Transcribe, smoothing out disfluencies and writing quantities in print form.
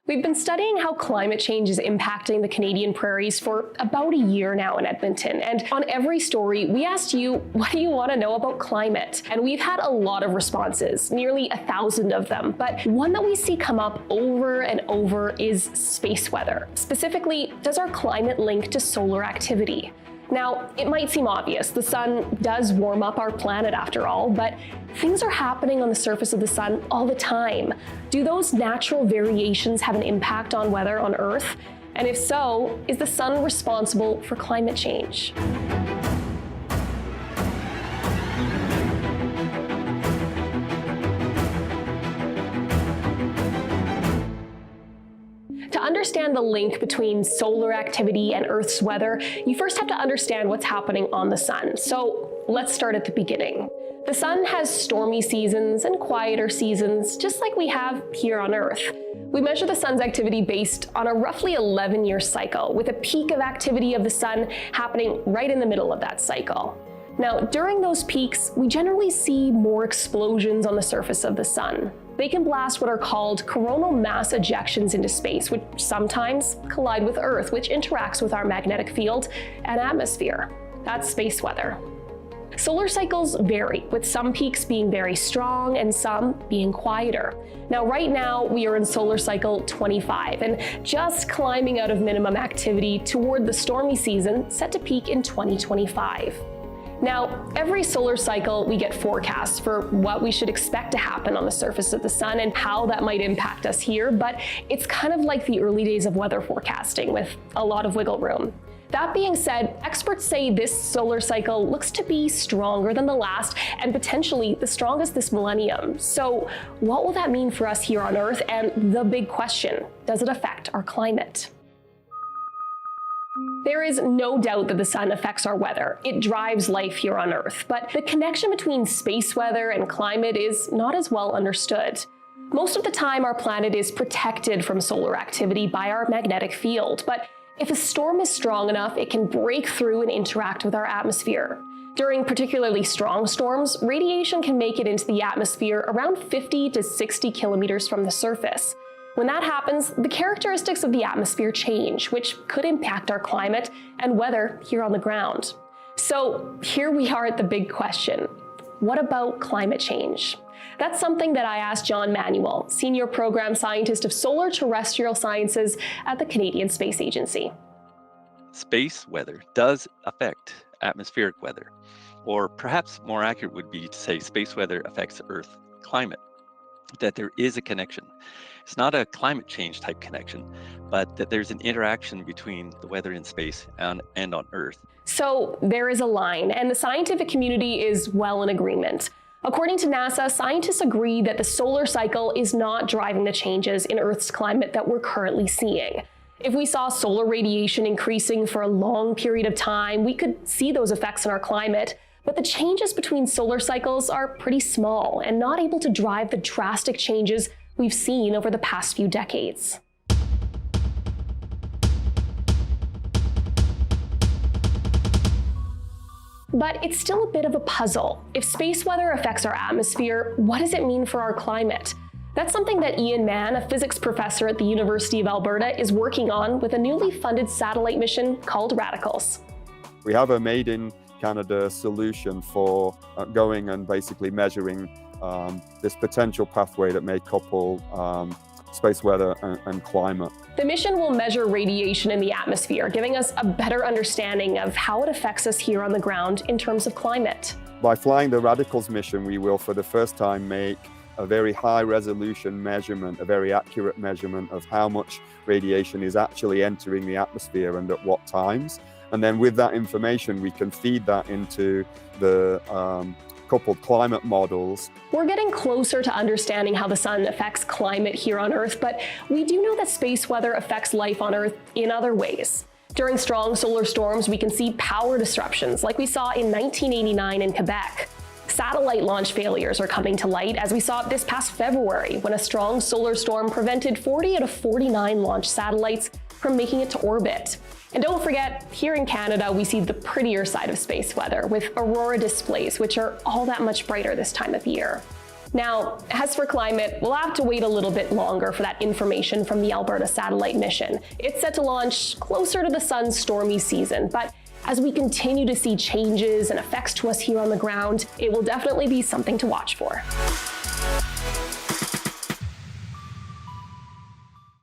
We've been studying how climate change is impacting the Canadian prairies for about a year now in Edmonton. And on every story, we asked you, what do you want to know about climate? And we've had a lot of responses, nearly 1,000 of them. But one that we see come up over and over is space weather. Specifically, does our climate link to solar activity? Now, it might seem obvious, the sun does warm up our planet after all, but things are happening on the surface of the sun all the time. Do those natural variations have an impact on weather on Earth? And if so, is the sun responsible for climate change? To understand the link between solar activity and Earth's weather, you first have to understand what's happening on the sun. So let's start at the beginning. The sun has stormy seasons and quieter seasons, just like we have here on Earth. We measure the sun's activity based on a roughly 11-year cycle, with a peak of activity of the sun happening right in the middle of that cycle. Now, during those peaks, we generally see more explosions on the surface of the sun. They can blast what are called coronal mass ejections into space, which sometimes collide with Earth, which interacts with our magnetic field and atmosphere. That's space weather. Solar cycles vary, with some peaks being very strong and some being quieter. Now, right now, we are in solar cycle 25 and just climbing out of minimum activity toward the stormy season set to peak in 2025. Now, every solar cycle we get forecasts for what we should expect to happen on the surface of the sun and how that might impact us here, but it's kind of like the early days of weather forecasting with a lot of wiggle room. That being said, experts say this solar cycle looks to be stronger than the last and potentially the strongest this millennium. So what will that mean for us here on Earth? And the big question, does it affect our climate? There is no doubt that the sun affects our weather. It drives life here on Earth, but the connection between space weather and climate is not as well understood. Most of the time, our planet is protected from solar activity by our magnetic field, but if a storm is strong enough, it can break through and interact with our atmosphere. During particularly strong storms, radiation can make it into the atmosphere around 50 to 60 kilometers from the surface. When that happens, the characteristics of the atmosphere change, which could impact our climate and weather here on the ground. So here we are at the big question. What about climate change? That's something that I asked John Manuel, Senior Program Scientist of Solar Terrestrial Sciences at the Canadian Space Agency. Space weather does affect atmospheric weather, or perhaps more accurate would be to say space weather affects Earth climate, that there is a connection. It's not a climate change type connection, but that there's an interaction between the weather in space and on Earth. So there is a line, and the scientific community is well in agreement. According to NASA, scientists agree that the solar cycle is not driving the changes in Earth's climate that we're currently seeing. If we saw solar radiation increasing for a long period of time, we could see those effects in our climate. But the changes between solar cycles are pretty small and not able to drive the drastic changes we've seen over the past few decades. But it's still a bit of a puzzle. If space weather affects our atmosphere, what does it mean for our climate? That's something that Ian Mann, a physics professor at the University of Alberta, is working on with a newly funded satellite mission called Radicals. We have a made-in-Canada solution for going and basically measuring this potential pathway that may couple space weather and climate. The mission will measure radiation in the atmosphere, giving us a better understanding of how it affects us here on the ground in terms of climate. By flying the Radicals mission, we will for the first time make a very high resolution measurement, a very accurate measurement of how much radiation is actually entering the atmosphere and at what times. And then with that information, we can feed that into the coupled climate models. We're getting closer to understanding how the sun affects climate here on Earth, but we do know that space weather affects life on Earth in other ways. During strong solar storms, we can see power disruptions like we saw in 1989 in Quebec. Satellite launch failures are coming to light, as we saw this past February when a strong solar storm prevented 40 out of 49 launch satellites from making it to orbit. And don't forget, here in Canada, we see the prettier side of space weather with aurora displays, which are all that much brighter this time of year. Now, as for climate, we'll have to wait a little bit longer for that information from the Alberta satellite mission. It's set to launch closer to the sun's stormy season, but as we continue to see changes and effects to us here on the ground, it will definitely be something to watch for.